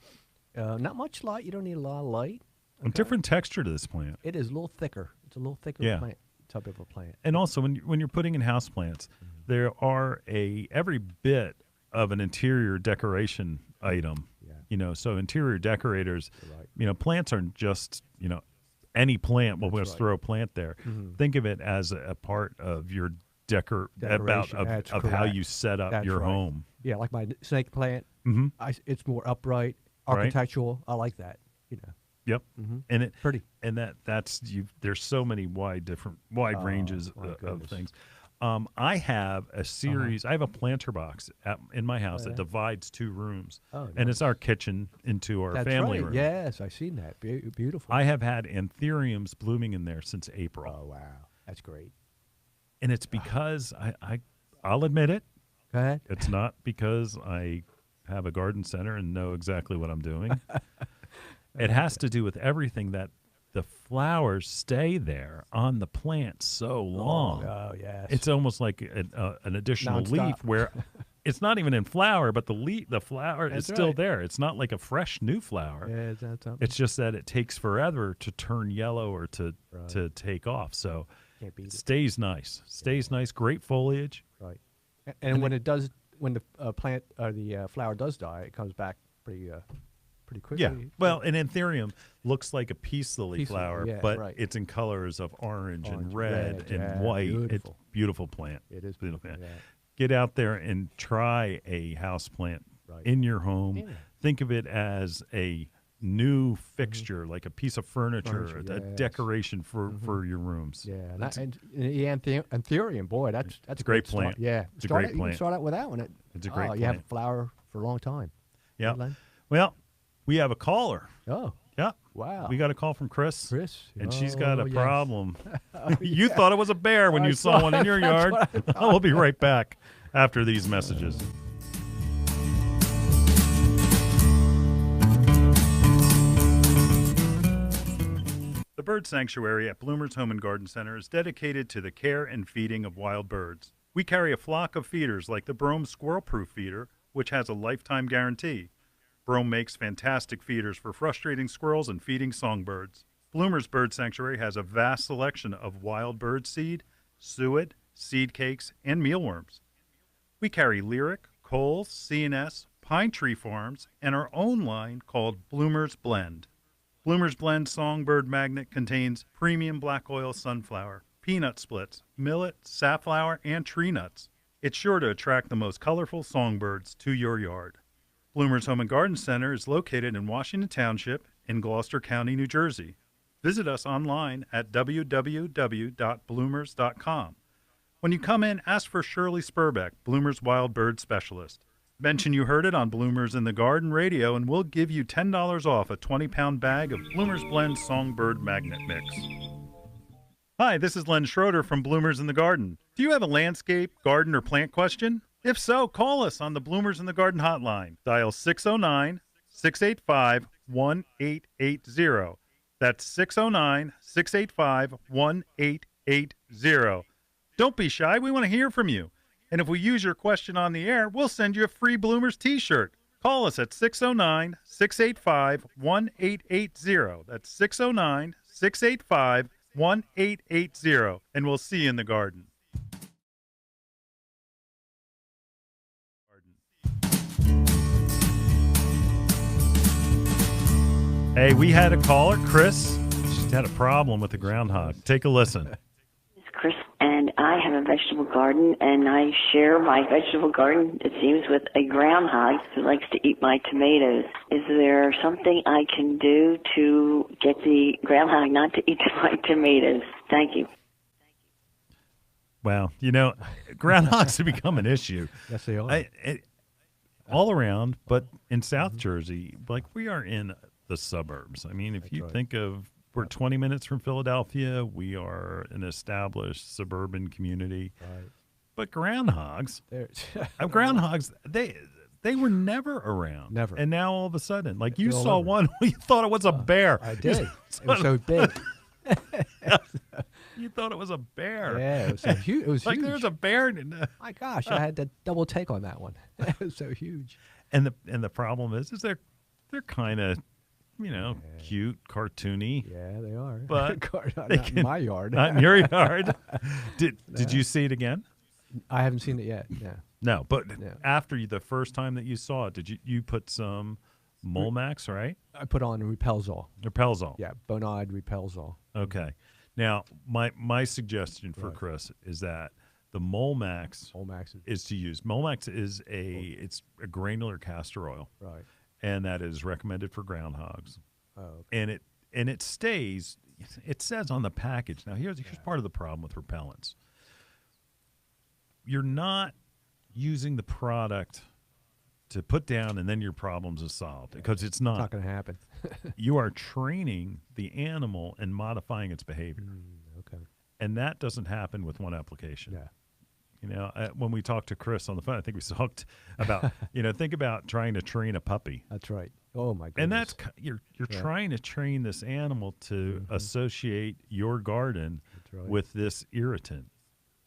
Not much light. You don't need a lot of light. A different texture to this plant. It is a little thicker. It's a little thicker Yeah. plant, type of a plant. And also, when you're putting in house plants, there are every bit of an interior decoration item. Yeah. So interior decorators, You're right. plants aren't just any plant. Well, we're going to right. throw a plant there. Think of it as a part of your Decoration, of that's how correct. you set up That's your right. home. Yeah, like my snake plant. Mm-hmm. It's more upright, Right. architectural. I like that. Yep. Mhm. And Pretty. that's you. There's so many wide ranges my of goodness. things. I have a series. I have a planter box in my house that yeah. divides 2 rooms, Oh, and it's our kitchen into our That's family right. room. Yes, I've seen that. Beautiful. I have had anthuriums blooming in there since April, Oh wow, that's great. and it's because I'll admit it. Go ahead. It's not because I have a garden center and know exactly what I'm doing. It has to do with everything that the flowers stay there on the plant so long. Oh yes. It's almost like an additional Nonstop. leaf where it's not even in flower, but the flower is That's still right. there. It's not like a fresh new flower. Yeah, that's something. It's just that it takes forever to turn yellow or to Right. take off. So Can't beat it it. stays nice. Stays nice. Great foliage. Right. And when it does, when the plant or the flower does die, it comes back pretty quickly. Yeah. Well, an anthurium looks like a peace lily Peace lily, flower, yeah, but right. it's in colors of orange and Orange, red red, and yeah, white. It's beautiful. beautiful plant. It is Beautiful beautiful. plant. Yeah. Get out there and try a house plant Right. in your home. Yeah. Think of it as a new fixture, like a piece of furniture, Furniture, a yes. decoration for your rooms. Yeah, and, That's- and the anthurium, boy, that's a great start. plant. Yeah, It's a Start great it- You plant. can start out with that one. It's a great You have a plant. flower for a long time. Yeah. Len? Well, we have a caller. Oh, Yeah. wow. We got a call from Chris. Chris, And she's got a yes. problem. You thought it was a bear when I you saw saw one in your yard. We'll be right back after these messages. The Bird Sanctuary at Bloomer's Home and Garden Center is dedicated to the care and feeding of wild birds. We carry a flock of feeders like the Brome Squirrel Proof Feeder, which has a lifetime guarantee. Brome makes fantastic feeders for frustrating squirrels and feeding songbirds. Bloomer's Bird Sanctuary has a vast selection of wild bird seed, suet, seed cakes, and mealworms. We carry Lyric, Coles, C&S, Pine Tree Farms, and our own line called Bloomer's Blend. Bloomer's Blend Songbird Magnet contains premium black oil sunflower, peanut splits, millet, safflower, and tree nuts. It's sure to attract the most colorful songbirds to your yard. Bloomer's Home and Garden Center is located in Washington Township in Gloucester County, New Jersey. Visit us online at www.bloomers.com. When you come in, ask for Shirley Spurbeck, Bloomer's Wild Bird Specialist. Mention you heard it on Bloomers in the Garden Radio, and we'll give you $10 off a 20-pound bag of Bloomer's Blend Songbird Magnet Mix. Hi, this is Len Schroeder from Bloomers in the Garden. Do you have a landscape, garden, or plant question? If so, call us on the Bloomers in the Garden hotline. Dial 609-685-1880. That's 609-685-1880. Don't be shy. We want to hear from you. And if we use your question on the air, we'll send you a free Bloomers t-shirt. Call us at 609-685-1880. That's 609-685-1880. And we'll see you in the garden. Hey, we had a caller, Chris. She had a problem with the groundhog. Take a listen. It's Chris, and I have a vegetable garden, and I share my vegetable garden, it seems, with a groundhog who likes to eat my tomatoes. Is there something I can do to get the groundhog not to eat my tomatoes? Thank you. Wow. You know, groundhogs have become an issue. Yes, they are. All around, but in South Jersey, like we are in the suburbs. I mean, if you think of, we're 20 minutes from Philadelphia, we are an established suburban community. Right. But groundhogs, they were never around. Never. And now all of a sudden, like you saw one, you thought it was a bear. I did. It was so big. You thought it was a bear. Yeah, it was so huge. It was like huge. there's a bear. My gosh, I had to double take on that one. It was so huge. And the problem is they're kind of, cute, cartoony. Yeah, they are. But not in my yard. Not in your yard. Did you see it again? I haven't seen it yet. Yeah. No, but after the first time that you saw it, did you put some Molmax, right? I put on Repelzol. Repelzol. Yeah, Bonide Repelzol. Okay. Now, my suggestion for Chris is that the Molmax is to use. Molmax is it's a granular castor oil. Right. And that is recommended for groundhogs. Oh, okay. And it stays. It says on the package. Now here's part of the problem with repellents. You're not using the product to put down and then your problems are solved, because it's not. It's not going to happen. You are training the animal and modifying its behavior. Okay. And that doesn't happen with one application. Yeah. When we talked to Chris on the phone, I think we talked about, think about trying to train a puppy. That's right. Oh my goodness. And that's you're trying to train this animal to associate your garden with this irritant.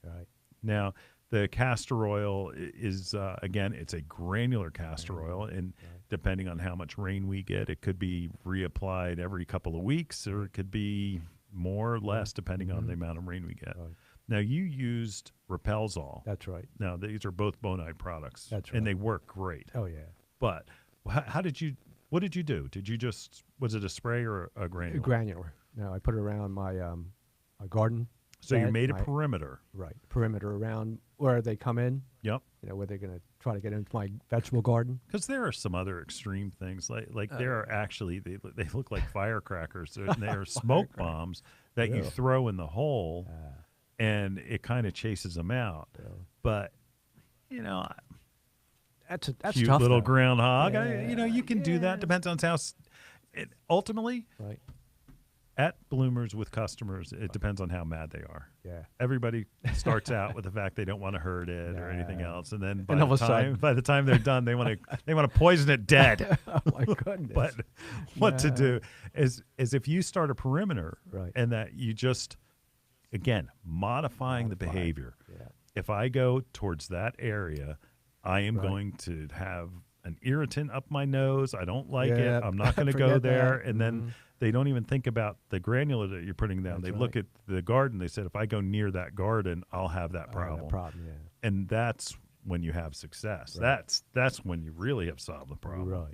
Right. Now, the castor oil is again, it's a granular castor oil, and depending on how much rain we get, it could be reapplied every couple of weeks, or it could be more or less depending on the amount of rain we get. Right. Now, you used Repelzol. That's right. Now, these are both Bonide products. That's right. And they work great. Oh, yeah. But what did you do? Was it a spray or a granular? Granular. No, I put it around my garden. So you made a perimeter. Right. Perimeter around where they come in. Yep. Where they're going to try to get into my vegetable garden. Because there are some other extreme things. Like there are actually, they look like firecrackers. They are smoke bombs that you throw in the hole. And it kind of chases them out. Yeah. But, that's cute tough, little though. groundhog. Yeah. You can do that. Depends on how. Ultimately, right. At Bloomers with customers, it depends on how mad they are. Yeah. Everybody starts out with the fact they don't want to hurt it or anything else, and then by the time they're done, they want to poison it dead. Oh my goodness! But what to do is if you start a perimeter, and that you just again modifying the behavior. Yeah. If I go towards that area, I am going to have an irritant up my nose. I don't like it. I'm not going to go there. That. And then they don't even think about the granular that you're putting down. They look at the garden. They said, if I go near that garden, I'll have that problem. And that's when you have success. Right. That's when you really have solved the problem.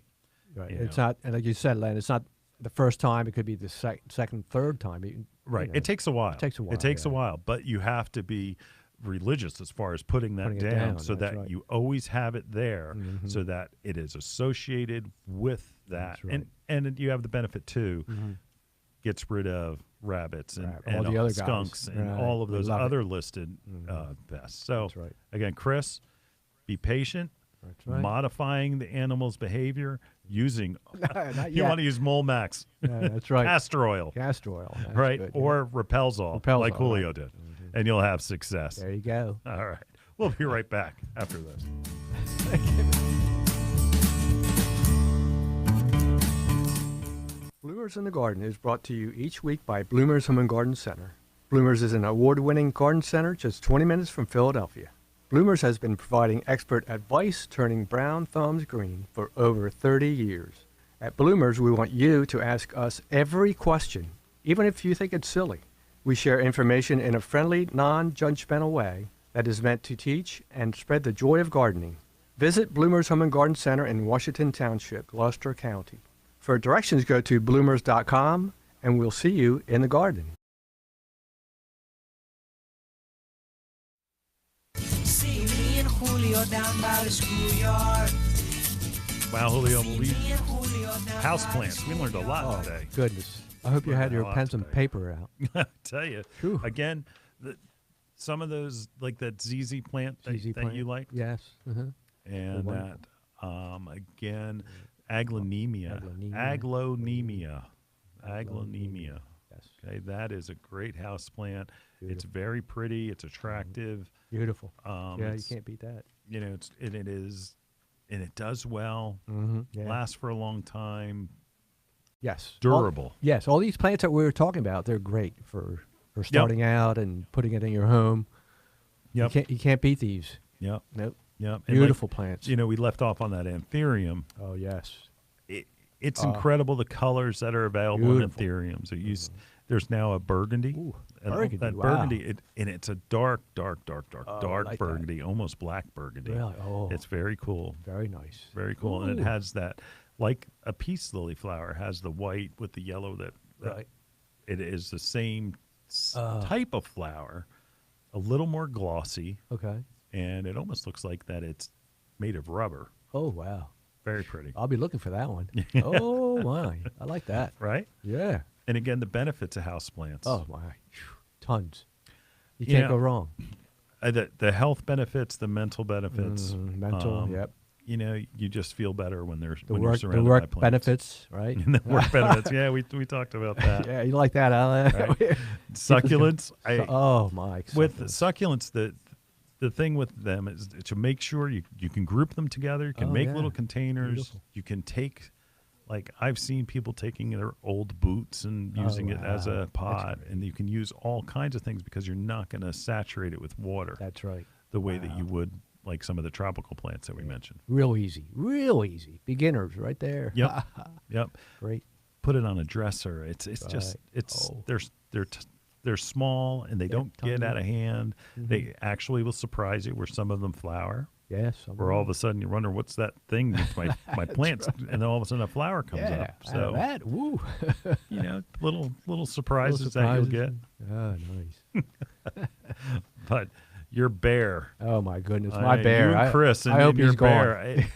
Right. It's not, and like you said, Len, it's not the first time. It could be the second, third time. Right. It takes a while. It takes a while, but you have to be religious as far as putting that down so that you always have it there, so that it is associated with that. And you have the benefit too, gets rid of rabbits and all the other skunks guys. and all of those other listed pests. So again, Chris, be patient. Modifying the animal's behavior, using. Not You yet. want to use Molmax, Yeah, that's right. castor oil, Castor oil. That's right? good, Or Repelsol, like Repelsol, Julio right. did, and you'll have success. There you go. All right, we'll be right back after this. Bloomers in the Garden is brought to you each week by Bloomers Home and Garden Center. Bloomers is an award-winning garden center just 20 minutes from Philadelphia. Bloomers has been providing expert advice turning brown thumbs green for over 30 years. At Bloomers, we want you to ask us every question, even if you think it's silly. We share information in a friendly, non-judgmental way that is meant to teach and spread the joy of gardening. Visit Bloomers Home and Garden Center in Washington Township, Gloucester County. For directions, go to bloomers.com, and we'll see you in the garden. See me and Julio down by the schoolyard. Wow, Julio, See we me and Julio down houseplants. We learned a lot today. Goodness. I hope you had your Learned a lot pens and today. paper out. I tell you, Phew. again, some of those, like that ZZ plant that, ZZ that plant. you like, Yes. and wonderful. that, again, aglaonemia. Aglaonemia. Yes. Okay, that is a great house plant. It's very pretty. It's attractive. Beautiful. Yeah, you it's- can't beat that. You know, and it does well. Yeah. Lasts for a long time. Yes. Durable. Yes. All these plants that we were talking about, they're great for starting out and putting it in your home. Yep. You can't beat these. Yep. Nope. Yep. And like, Beautiful plants. you know, we left off on that anthurium. Oh, yes. It's incredible the colors that are available Beautiful. in anthuriums. There's now a burgundy. Ooh, And burgundy, that wow. burgundy, and it's a dark like that. burgundy, almost black burgundy. Really? Oh. It's very cool. Very nice. Very cool. And Ooh. it has that, like a peace lily flower has the white with the yellow that Right. it is the same type of flower, a little more glossy, Okay. and it almost looks like that it's made of rubber. Oh, wow. Very pretty. I'll be looking for that one. Oh, my. I like that. Right? Yeah. And again, the benefits of houseplants. Oh, my. Tons. You You can't know, go wrong. The health benefits, the mental benefits. Mental, yep. You know, you just feel better when The you're work, surrounded the work by plants. benefits, right? And the work benefits. Yeah, we talked about that. Yeah, you like that, Alan? Succulents. Oh, my. With succulents. succulents, the thing with them is to make sure you can group them together. You can Oh, make yeah. little containers. Beautiful. You can take, like I've seen people taking their old boots and using it as wow. a That's pot, great. and you can use all kinds of things because you're not going to saturate it with water That's right. the way that you would like some of the tropical plants that we mentioned. Real easy. Real easy. Beginners right there. Yep, yep. Great. Put it on a dresser. It's just Right. it's Oh. they're small and they don't get tiny. out of hand. They actually will surprise you where some of them flower. Yes. Where all of a sudden you wonder what's that thing with my plants, and then all of a sudden a flower comes yeah, up. out of So that. Woo. you know, little surprises that you'll get. Oh, nice. But your bear, Oh, my goodness. My bear. you and Chris, and I hope your he's gone. bear.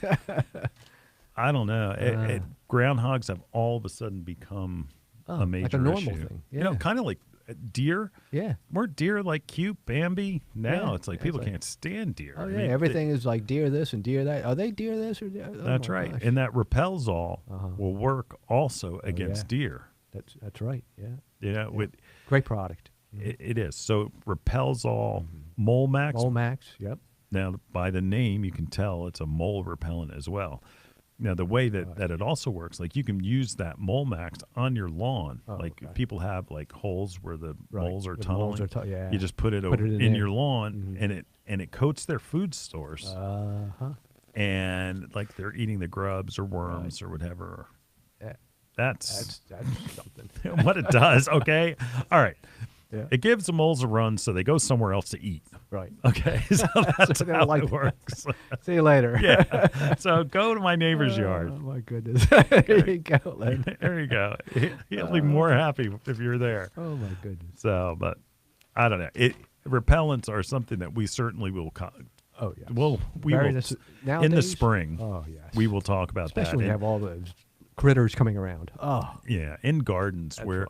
I don't know. Groundhogs have all of a sudden become a major like a normal issue. thing. You know, Yeah. kind of like deer. Yeah. Weren't deer like cute Bambi? Now Yeah, it's like yeah, people it's like- can't stand deer. Oh, I yeah. mean, Everything is like deer this and deer that. Are they deer this or deer? Oh, That's my right. gosh. And that Repelsol will work also against yeah. deer. That's right. Yeah. You know, with Great product. it is. So Repelsol Molmax. Molmax. Yep. Now, by the name, you can tell it's a mole repellent as well. Now, the way that it also works, like you can use that Molmax on your lawn. Like okay. people have like holes where the Right. moles are The tunneling. moles are yeah. You just put it, Put it in in your there. lawn, and it coats their food stores. Uh-huh. And like they're eating the grubs or worms or whatever. Yeah. That's That's something. what it does. Okay. All right. Yeah. It gives the moles a run, so they go somewhere else to eat. Right. Okay, so that's So they how like it that. works. See you later. Yeah. So go to my neighbor's yard. Oh, my goodness. There you go, Len. There you go. He'll be more happy if you're there. Oh, my goodness. So, but I don't know. Repellents are something that we certainly will. Oh, yeah. We Very will nece- in the nowadays? spring. Oh, yes. We will talk about Especially that. when you And- have all those critters coming around. Oh, Yeah, in gardens where, right.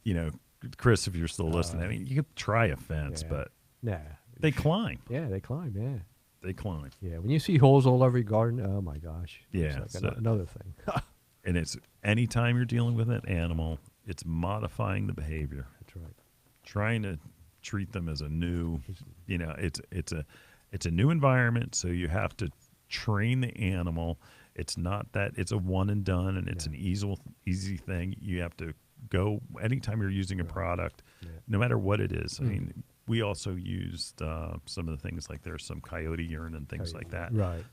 you know, Chris, if you're still listening, I mean, you could try a fence, yeah. but Nah. they climb. Yeah, they climb, yeah. they climb. Yeah, when you see holes all over your garden, oh my gosh. Yeah, It's like another thing. And it's anytime you're dealing with an animal, it's modifying the behavior. That's right. Trying to treat them as a new, it's a new environment, so you have to train the animal. It's not that it's a one and done, and it's an easy thing. You have to go anytime you're using a product, no matter what it is. I mean, we also used some of the things like there's some coyote urine and things like that. Right.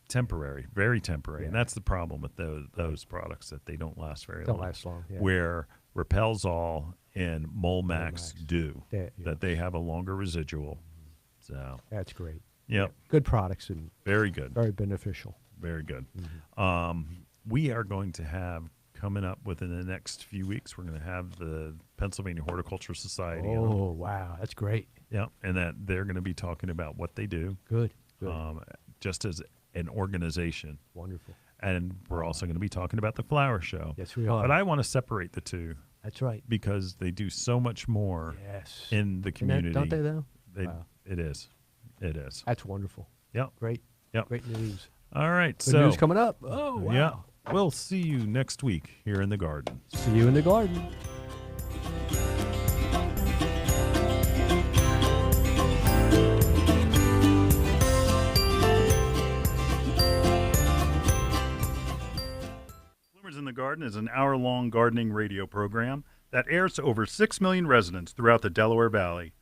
Temporary, very temporary, Yeah. and that's the problem with those products, that they don't last very long. Don't last long. Yeah. Where Repelzol and Molmax do, Yeah. that they have a longer residual. So That's great. yep, Good products and very good, very beneficial. very good. Mm-hmm. We are going to have coming up within the next few weeks. We're going to have the Pennsylvania Horticulture Society. on. Oh, wow. That's great. Yep, and that they're going to be talking about what they do, Good. Good. just as an organization. Wonderful. And we're also going to be talking about the flower show. Yes, we are. But I want to separate the two That's right. because they do so much more Yes. in the community. Don't they, though? They- Wow. It is. It is. That's wonderful. Yep. Great. Yep. Great news. All right. Good so news coming up. Oh, wow. yeah, we'll see you next week here in the garden. See you in the garden. Bloomers in the Garden is an hour-long gardening radio program that airs to over 6 million residents throughout the Delaware Valley.